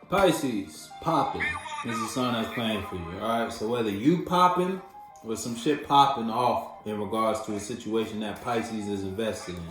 Pisces, popping is the sun that's playing for you, alright? So whether you popping or some shit popping off in regards to a situation that Pisces is invested in,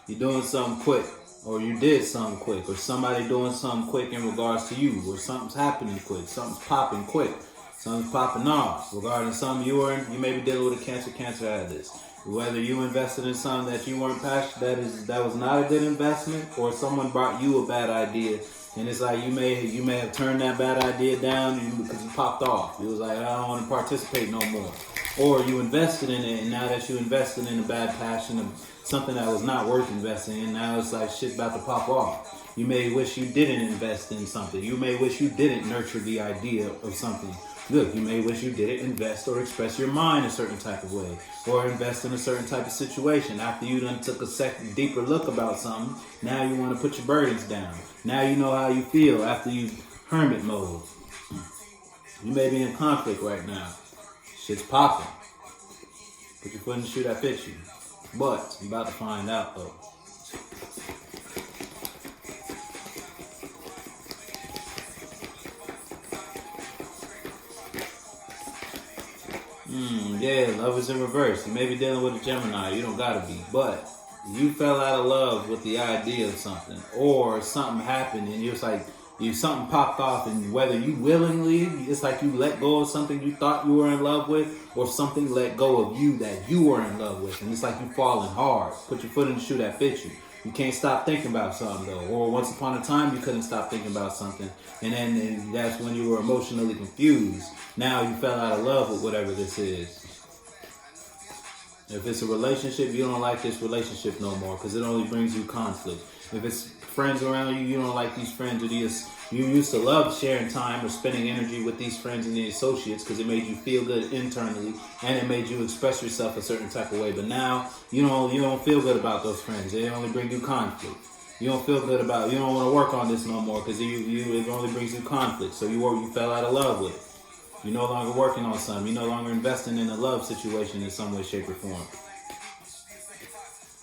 you're doing something quick, or you did something quick, or somebody doing something quick in regards to you, or something's happening quick, something's popping quick, something's popping off regarding something you may be dealing with a cancer out of this. Whether you invested in something that you weren't passionate, that was not a good investment, or someone brought you a bad idea, and it's like you may have turned that bad idea down because you popped off. It was like, I don't want to participate no more. Or you invested in it, and now that you invested in a bad passion of something that was not worth investing in, now it's like shit about to pop off. You may wish you didn't invest in something. You may wish you didn't nurture the idea of something. Look, you may wish you didn't invest or express your mind a certain type of way, or invest in a certain type of situation. After you done took a second deeper look about something, now you want to put your burdens down. Now you know how you feel after you hermit mode. You may be in conflict right now. Shit's popping. Put your foot in the shoe that fits you. But you're about to find out though. Yeah, love is in reverse. You may be dealing with a Gemini. You don't gotta be. But you fell out of love with the idea of something. Or something happened and you're like, something popped off, and whether you willingly, it's like you let go of something you thought you were in love with, or something let go of you that you were in love with. And it's like you falling hard. Put your foot in the shoe that fits you. You can't stop thinking about something though. Or once upon a time you couldn't stop thinking about something. And that's when you were emotionally confused. Now you fell out of love with whatever this is. If it's a relationship, you don't like this relationship no more because it only brings you conflict. If it's friends around you, you don't like these friends or these. You used to love sharing time or spending energy with these friends and the associates because it made you feel good internally and it made you express yourself a certain type of way. But now you don't feel good about those friends. They only bring you conflict. You don't feel good about. You don't want to work on this no more because it only brings you conflict. So you fell out of love with it. You're no longer working on something. You're no longer investing in a love situation in some way, shape, or form.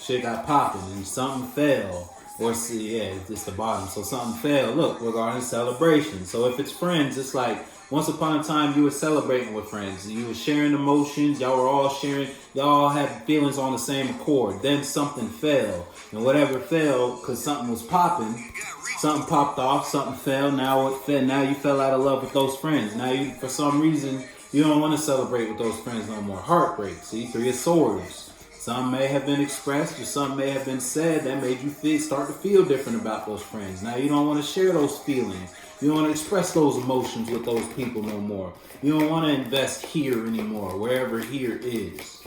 Shit got popping and something fell. Or it's the bottom. So something fell. Look, regarding celebration. So if it's friends, it's like once upon a time you were celebrating with friends. You were sharing emotions. Y'all were all sharing. Y'all all had feelings on the same accord. Then something fell. And whatever fell, because something was popping, something popped off, something fell. Now you fell out of love with those friends. Now you, for some reason, you don't want to celebrate with those friends no more. Heartbreak. See, 3 of Swords. Some may have been expressed or some may have been said that made you start to feel different about those friends. Now you don't want to share those feelings. You don't want to express those emotions with those people no more. You don't want to invest here anymore, wherever here is.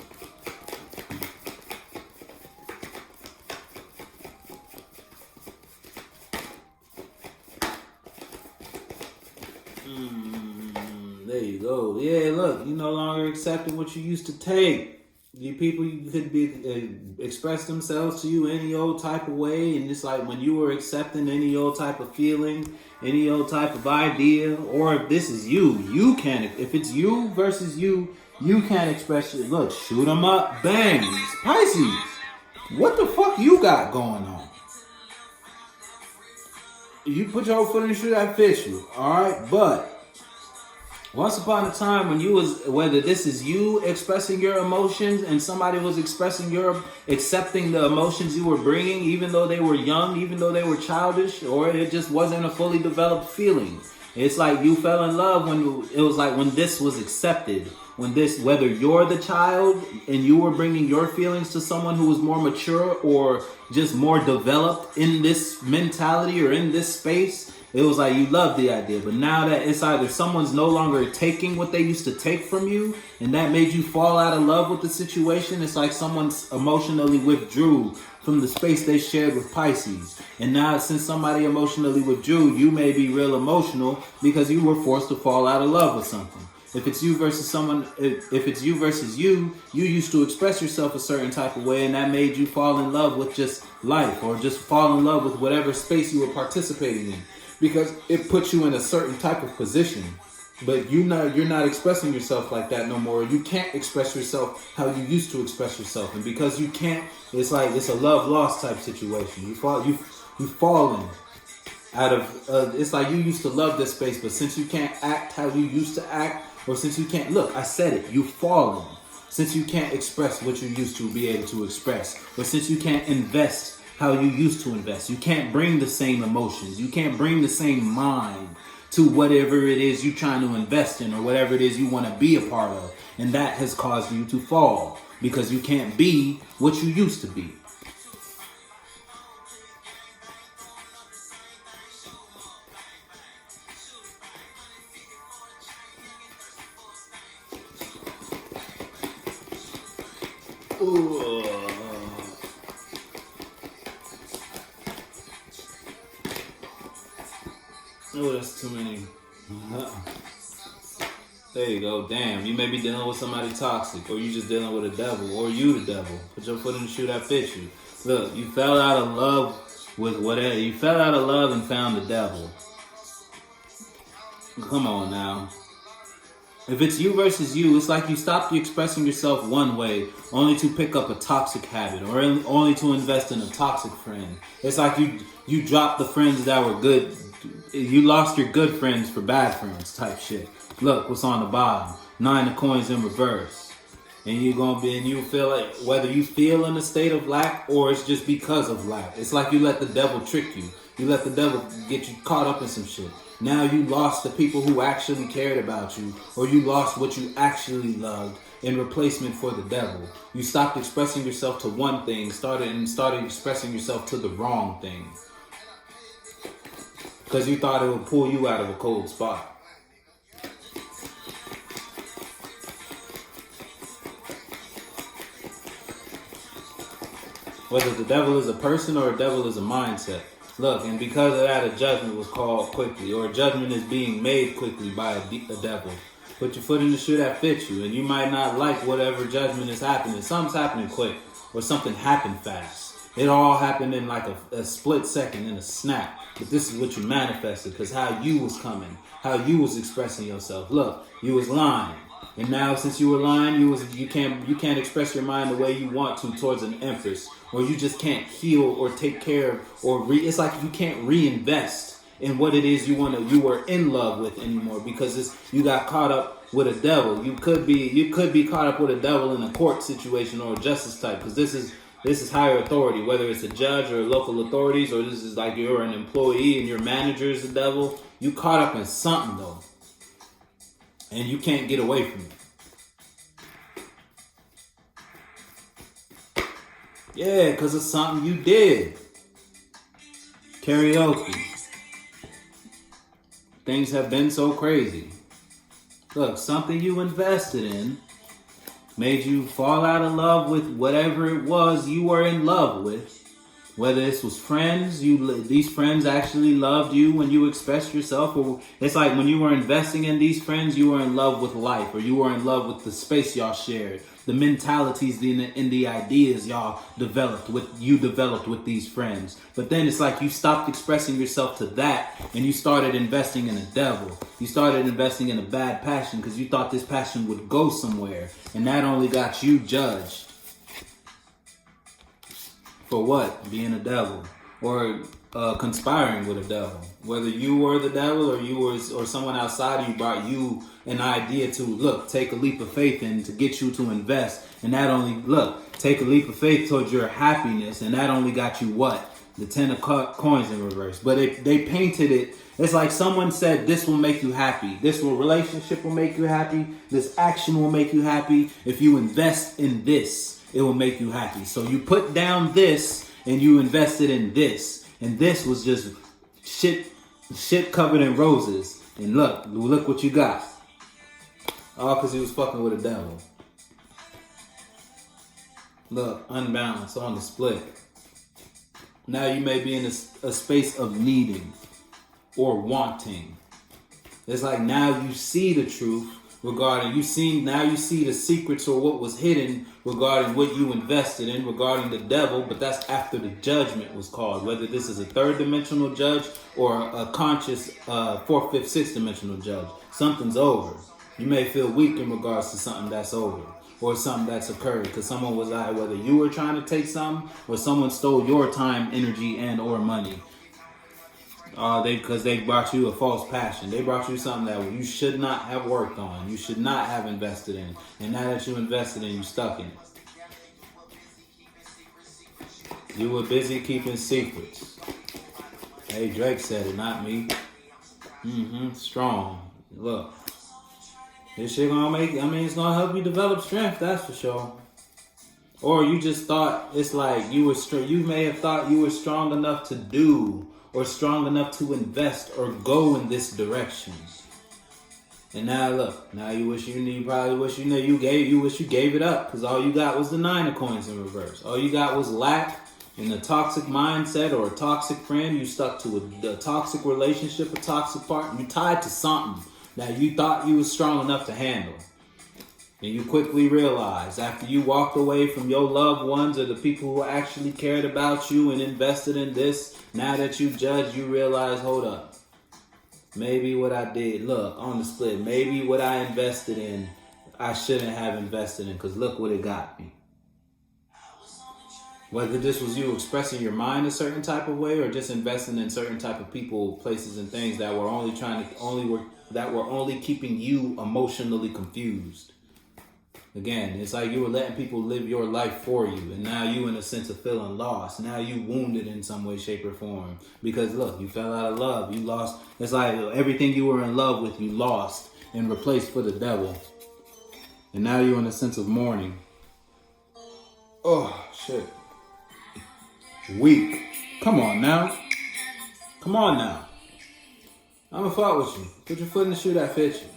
There you go. Yeah, look, you no longer accepting what you used to take. You people, you could be express themselves to you any old type of way, and it's like when you were accepting any old type of feeling, any old type of idea, or if this is you can't. If it's you versus you can't express it. Look, shoot them up, bang, Pisces. What the fuck you got going on? You put your foot in the shoe that fits you, all right, but. Once upon a time when you was, whether this is you expressing your emotions and somebody was accepting the emotions you were bringing, even though they were young, even though they were childish, or it just wasn't a fully developed feeling. It's like you fell in love when this was accepted. Whether you're the child and you were bringing your feelings to someone who was more mature or just more developed in this mentality or in this space, it was like you loved the idea. But now that it's either someone's no longer taking what they used to take from you, and that made you fall out of love with the situation. It's like someone's emotionally withdrew from the space they shared with Pisces. And now since somebody emotionally withdrew, you may be real emotional because you were forced to fall out of love with something. If it's you versus someone, if it's you versus you used to express yourself a certain type of way, and that made you fall in love with just life, or just fall in love with whatever space you were participating in. Because it puts you in a certain type of position. But you're not expressing yourself like that no more. You can't express yourself how you used to express yourself. And because you can't, it's like it's a love lost type situation. You've fallen. out of, it's like you used to love this space, but since you can't act how you used to act, or since you can't, look, I said it, you've fallen. Since you can't express what you used to be able to express, or since you can't invest how you used to invest, you can't bring the same emotions, you can't bring the same mind to whatever it is you're trying to invest in or whatever it is you want to be a part of. And that has caused you to fall because you can't be what you used to be. Ooh. Oh, that's too many. There you go. Damn, you may be dealing with somebody toxic, or you just dealing with a devil, or you the devil. Put your foot in the shoe that fits you. Look, you fell out of love with whatever. You fell out of love and found the devil. Come on now. If it's you versus you, it's like you stopped expressing yourself one way only to pick up a toxic habit or only to invest in a toxic friend. It's like you dropped the friends that were good. You lost your good friends for bad friends type shit. Look what's on the bottom. 9 of coins in reverse. And you're going to be, and you feel like whether you feel in a state of lack or it's just because of lack. It's like you let the devil trick you. You let the devil get you caught up in some shit. Now you lost the people who actually cared about you, or you lost what you actually loved in replacement for the devil. You stopped expressing yourself to one thing, started expressing yourself to the wrong thing. Because you thought it would pull you out of a cold spot. Whether the devil is a person or a devil is a mindset. Look, and because of that, a judgment was called quickly, or a judgment is being made quickly by a devil. Put your foot in the shoe that fits you, and you might not like whatever judgment is happening. Something's happening quick, or something happened fast. It all happened in like a split second, in a snap. But this is what you manifested, because how you was coming, how you was expressing yourself. Look, you was lying. And now since you were lying, you can't express your mind the way you want to towards an empress, or you just can't heal or take care of, or it's like you can't reinvest in what it is you were in love with anymore, because you got caught up with a devil. You could be caught up with a devil in a court situation or a justice type, because this is higher authority, whether it's a judge or local authorities, or this is like you're an employee and your manager is the devil. You caught up in something though. And you can't get away from it. Yeah, because of something you did. Karaoke. Things have been so crazy. Look, something you invested in made you fall out of love with whatever it was you were in love with. Whether this was friends, these friends actually loved you when you expressed yourself. Or it's like when you were investing in these friends, you were in love with life, or you were in love with the space y'all shared, the mentalities and the ideas y'all developed with these friends. But then it's like you stopped expressing yourself to that, and you started investing in a devil. You started investing in a bad passion because you thought this passion would go somewhere, and that only got you judged. For what? Being a devil, or conspiring with a devil. Whether you were the devil or someone outside of you brought you an idea to take a leap of faith and to get you to invest, and that only take a leap of faith towards your happiness, and that only got you what? The 10 of coins in reverse. But they painted it. It's like someone said, this will make you happy. This relationship will make you happy. This action will make you happy. If you invest in this, it will make you happy. So you put down this and you invested in this. And this was just shit covered in roses. And look what you got. All because he was fucking with a devil. Look, unbalanced on the split. Now you may be in a space of needing or wanting. It's like now you see the truth regarding, you see the secrets or what was hidden regarding what you invested in regarding the devil, but that's after the judgment was called. Whether this is a third dimensional judge or a conscious fourth, fifth, sixth dimensional judge, something's over. You may feel weak in regards to something that's over or something that's occurred because someone was out, whether you were trying to take something or someone stole your time, energy, and or money. Because they brought you a false passion. They brought you something that you should not have worked on. You should not have invested in. And now that you invested in, you stuck in it. You were busy keeping secrets. Hey, Drake said it, not me. Strong. Look. This shit gonna it's gonna help you develop strength, that's for sure. Or you just thought, it's like you may have thought you were strong enough to do, or strong enough to invest or go in this direction. And now look, now you wish you probably wish you gave it up, because all you got was the 9 of coins in reverse. All you got was lack and a toxic mindset or a toxic friend. You stuck to a toxic relationship, a toxic partner. You tied to something that you thought you was strong enough to handle. And you quickly realized after you walked away from your loved ones or the people who actually cared about you and invested in this, now that you judge, you realize, hold up. Maybe what I did, look, on the split, maybe what I invested in, I shouldn't have invested in, because look what it got me. Whether this was you expressing your mind a certain type of way or just investing in certain type of people, places, and things that were only keeping you emotionally confused. Again, it's like you were letting people live your life for you, and now you in a sense of feeling lost. Now you wounded in some way, shape, or form. Because look, you fell out of love. You lost. It's like everything you were in love with, you lost and replaced for the devil. And now you're in a sense of mourning. Oh, shit. Weak. Come on now. Come on now. I'm gonna fight with you. Put your foot in the shoe that fits you.